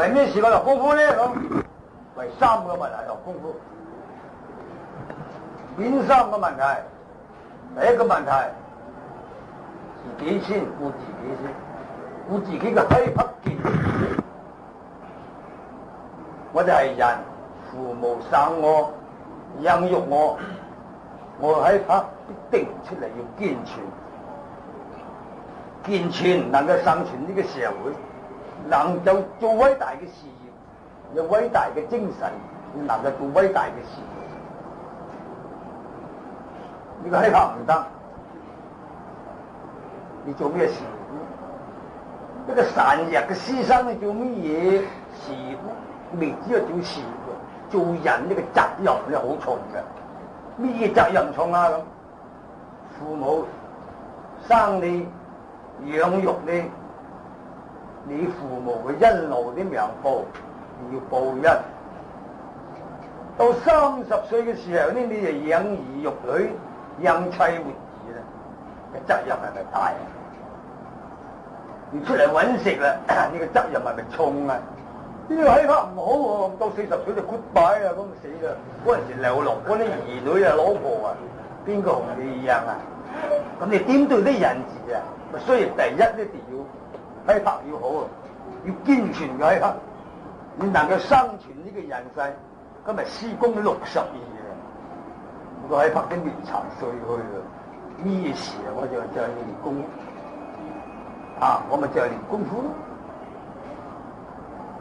為咩事我學功夫咧？咁為三個問題學功夫。邊三個問題？第一個問題，自己先顧自己先，顧自己嘅體魄健全。我哋係人，父母生我，養育我，我體魄必定出嚟要健全，健全能夠生存呢個社會，能夠做偉大嘅事業，有偉大嘅精神，能夠做偉大嘅事業。呢個體魄唔得，你做咩事業？一個孱弱嘅師生，你做乜嘢事業？未知係做事業，做人呢個責任咧好重嘅。咩嘢責任重啊？咁父母生你養育你，你父母嘅恩勞啲命報，你要報恩。到30歲嘅時候呢，你就養兒育女、養妻活兒啦，嘅責任係咪大啊？你出嚟揾食啦，呢個責任係咪重啊？呢個體魄唔好喎，到40歲就 goodbye 啦，咁死啦！嗰陣時流落嗰啲兒女啊、老婆啊，邊個同你一樣啊？咁你點對啲人字啊？咪所以第一一定要體魄要好啊，要健全嘅體魄，你能夠生存呢個人世，今日施工都62啦，個體魄都面殘碎去啦，咩事啊？我就係練功啊，我咪就係練功夫咯。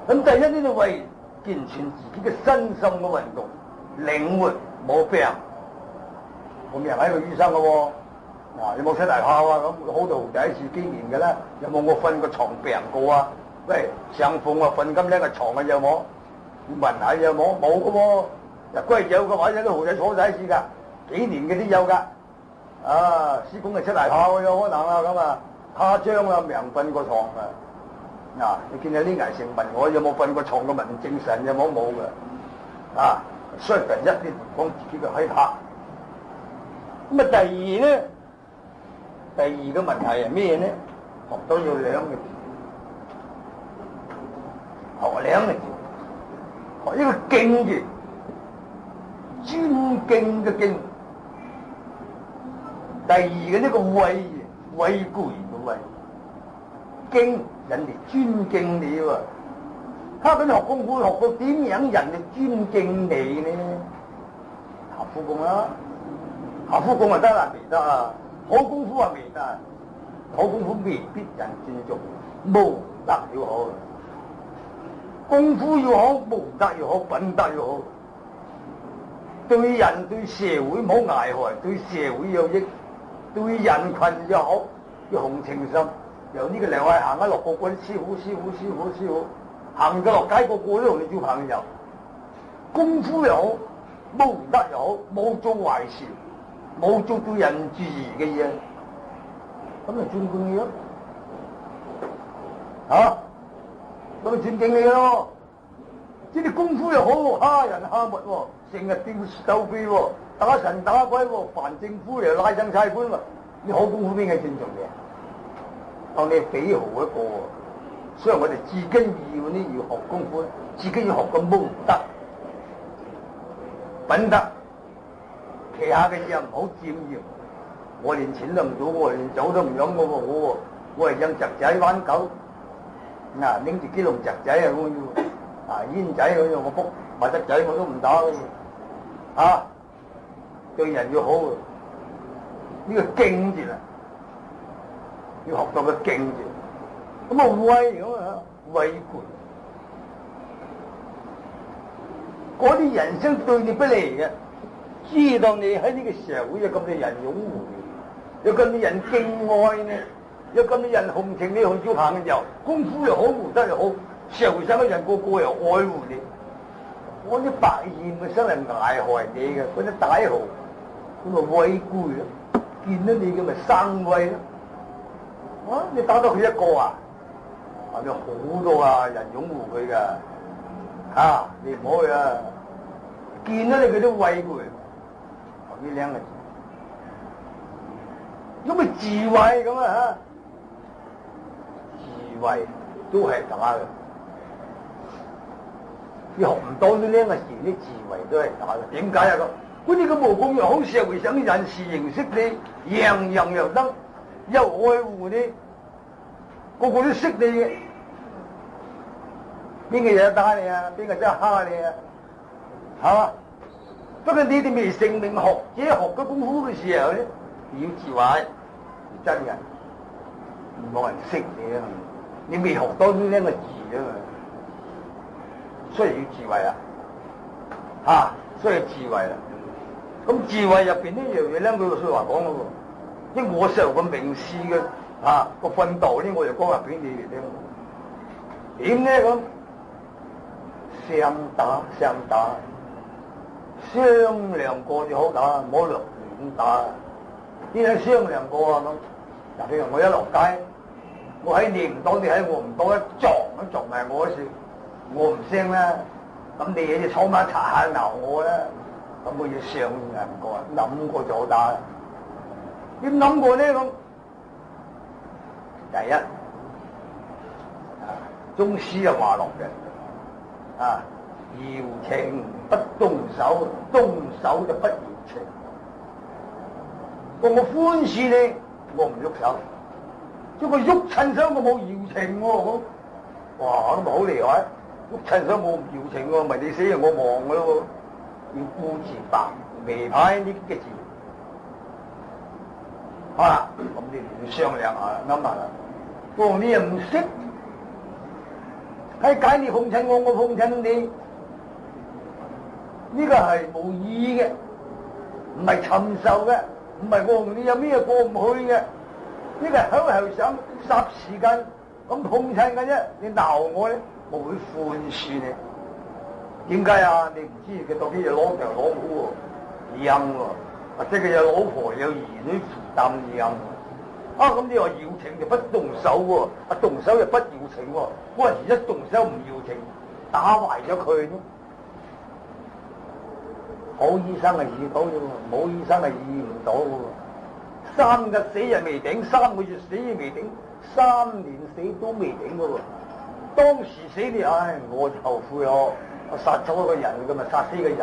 咁第一呢就為健全自己嘅身心嘅運動，靈活冇病。我咪係一個醫生嘅喎，有冇出大炮啊？咁好到第一次經驗嘅啦。有冇我瞓過床病過啊？喂，上課啊瞓咁靚嘅床啊有冇？問下有冇？冇嘅喎。日歸有嘅話，有啲豪仔坐晒一次㗎，幾年嘅都有㗎。啊，施工係出大炮有可能啊咁啊，誇張啊，命瞓過床啊！嗱，你見有啲藝成問我有冇瞓過床嘅問精神有冇？冇嘅，啊，所以第一啲講自己嘅體魄。咁啊，第二咧，第二個問題係咩咧？學到要兩個字，學兩個字，學一個敬字，尊敬嘅敬。第二嘅呢個畏字，畏懼嘅畏，敬。人哋尊敬你喎，他咁學功夫學到點樣人哋尊敬你呢？下夫功啦，下夫功就得啦，未得啊！好功夫啊未得，好功夫未必人尊重，無德要好，功夫要好，無德要好，品德要好，對人對社會冇危害，對社會有益，對人群又好，要同情心。由呢個兩位行一落個個師傅，行咗落街個個都同你做朋友。功夫又好，無德又好，冇做壞事，冇做對人注意嘅嘢，咁就尊敬你咯。咁就尊敬你咯。即係功夫又好，蝦人蝦物喎，成日吊鬥臂喎，打神打鬼喎，凡政府又拉上差官喎，你好功夫邊個尊重你啊？當你幾豪一個，所以我哋自己要呢要學功夫，自己要學個武德、品德，旗下嘅嘢唔好佔用。我連錢都唔做，我連酒都唔飲嘅喎，我係養侄仔玩狗，嗱拎住幾籠侄仔啊，我要啊煙仔嗰樣我卜埋侄仔我都唔打嘅，對人要好，呢個敬字啦。要學到個敬字，咁啊畏咁啊畏懼，嗰啲人生對你不利嘅，知道你喺呢個社會有咁多人擁護你，有咁多人敬愛你，有咁多人同情你去做朋友，功夫又好，武德又好，社會上嘅人個個又愛護你，嗰啲百厭嘅生嚟危害你嘅，嗰啲歹豪，咁啊畏懼咯，見到你嘅咪生畏咯。你打到佢一個啊，有好多人擁護佢噶，你唔好去啊！見到你佢都畏懼，呢兩個字，咁咪智慧咁啊智慧都係假嘅，你學唔到呢兩個字，啲智慧都係假嘅。點解啊？嗰啲咁無功又好社會上嘅人士認識你，樣樣又得，又愛護你，個個都識你嘅。邊個嘢打你啊？邊個真係蝦你啊？係嘛？不過你哋未成名學者學嘅功夫嘅時候咧，要智慧，真嘅，冇人識你啊！你未學到呢兩個字啊嘛，所以要智慧啊！所以智慧啦。咁智慧入邊呢樣嘢咧，佢個說話講嗰個，即我受個名師嘅個訓導咧，我就講話俾你哋聽。點咧咁？相打，商量過就好打，唔好亂打。點解商量過啊？咁，嗱，譬如我一落街，我喺你唔到，你喺我唔到，一撞埋我嗰時，我唔聲啦。咁你嘢就坐埋查下鬧我啦。咁我要商量過，諗過就好打。點諗過咧？咁第一，宗師就話落嘅。搖情不動手，動手就不搖情。我歡喜你，我唔喐手；即係我喐親手，我冇搖情喎。哇，咁咪好厲害！喐親手冇搖情喎，咪你死人我亡噶咯。要顧字白眉牌呢啲嘅字。好啦，咁你哋商量下啦，諗下啦。你又唔識。喺解你奉襯我，我奉襯你，呢個係無意嘅，唔係尋仇嘅，唔係我同你有咩過唔去嘅，呢個係口後想霎時間咁奉襯嘅啫。你鬧我咧，我會寬恕你。點解啊？你唔知佢到底有攞條攞虎喎，陰喎，或者佢有老婆有兒女負擔陰。咁你話搖情就不動手喎，動手又不搖情喎。嗰陣時一動手唔搖情，打壞咗佢咯。好醫生係醫到嘅喎，冇醫生係醫唔到嘅喎。3日死又未頂，3個月死又未頂，3年死都未頂嘅喎。當時死你，我就後悔咯，我殺咗一個人，咁咪殺死個人。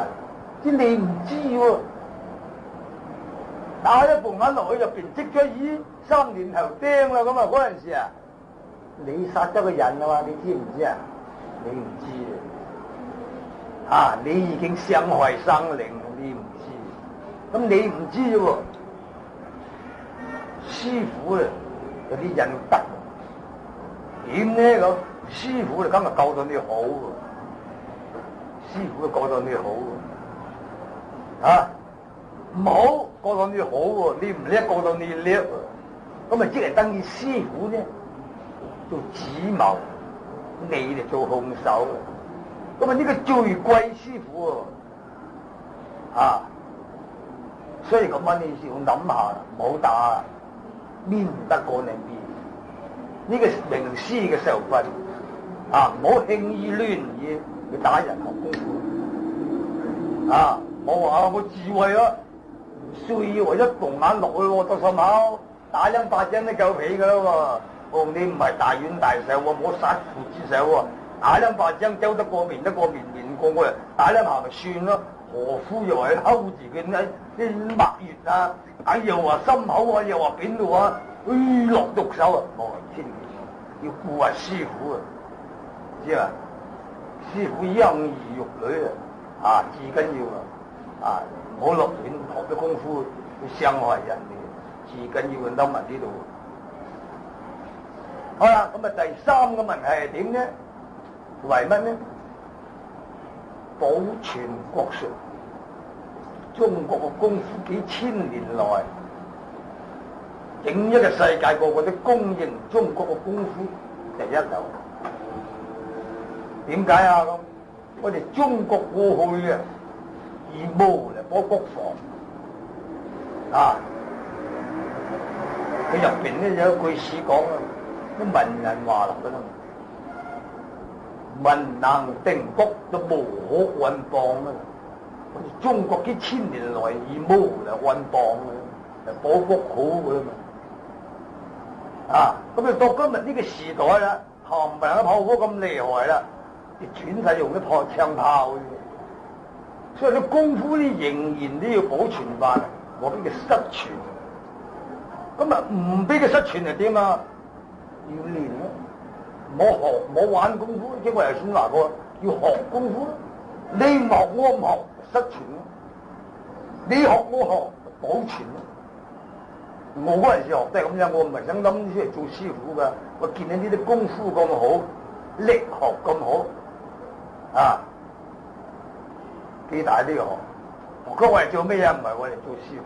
啲你唔知喎。打一部眼落去入邊，即咗咦，3年頭釘啦咁啊！嗰陣時啊，你殺咗個人啊嘛，你知唔知啊？你唔知你已經傷害生靈，你唔知。咁你唔知啫喎，師傅啊，有啲人得點咧咁？師傅就今日教到你好喎，師傅教到你好喎，唔好過到你好喎，你唔叻過到你叻喎，咁咪即係等於師傅咧做主謀，你嚟做兇手，咁啊呢個最貴師傅喎，所以咁樣你要諗下，唔好打，邊唔得過你邊，呢個名師嘅受訓，唔好輕易亂嘢去打人學功夫，我話我智慧咯。需要一動眼落去喎，到心口打兩巴掌都夠皮噶啦喎！你唔係大冤大手喎，冇殺父之手喎，打兩巴掌走得過面得過面，面過我嚟打兩下咪算咯。何夫又話去睺住佢啲蜜月啊，又話心口啊，又話邊度啊，落毒手啊！我千祈要顧下師傅啊，知啊？師傅養兒育女至緊要啊！唔好落亂學嘅功夫去傷害人哋，至緊要諗埋呢度。好啦，咁第3個問題係點呢？為乜呢？保存國術。中國嘅功夫幾千年來，整一個世界個個都公認中國嘅功夫第一流。點解啊？咁我哋中國過去以武嚟保國防，佢入邊咧有一句詩講啲文人話落㗎啦，文能定國都無可運邦啊！我哋中國幾千年來以武嚟運邦嘅，保國好㗎嘛，咁到今日呢個時代啦，冚唪唥嘅炮火咁厲害啦，全世用啲槍炮嘅，所以啲功夫咧仍然都要保存翻，我俾佢失傳。咁啊唔俾佢失傳係點啊？要練咯，唔好學，唔好玩功夫。即係我頭先話過，要學功夫。你唔學我唔學，失傳咯；你學我學，保存咯。我嗰陣時學都係咁樣，我唔係想諗出嚟做師傅噶。我見到呢啲功夫咁好，力學咁好，啊，幾大呢個學？我講我係做咩啊？唔係我哋做師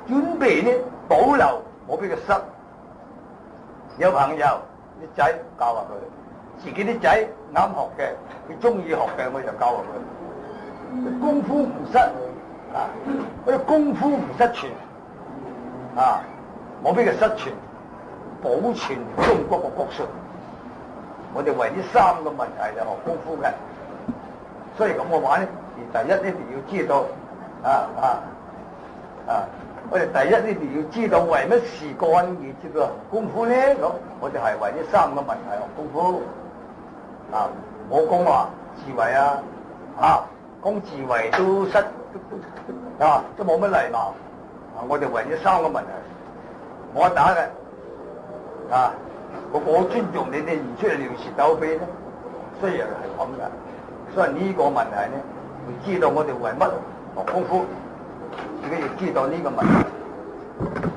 傅，準備呢保留，冇俾佢失。有朋友啲仔教下佢，自己啲仔啱學嘅，佢中意學嘅，我就教下佢。功夫唔失啊，嗰啲功夫唔失傳啊，冇俾佢失傳，保存中國嘅國術。我哋為呢三個問題就學功夫嘅，所以咁我玩咧，第一一定要知道我哋第一一定要知道為乜事幹而接到功夫咧？咁我哋係為呢三個問題學功夫啊！冇講話智慧講智慧都失都冇乜禮貌啊！我哋為呢三個問題，我打嘅我尊重你哋，唔出嚟撩事鬥非咧，雖然係咁嘅，所以呢個問題咧，要知道我哋為乜學功夫，自己要知道呢個問題。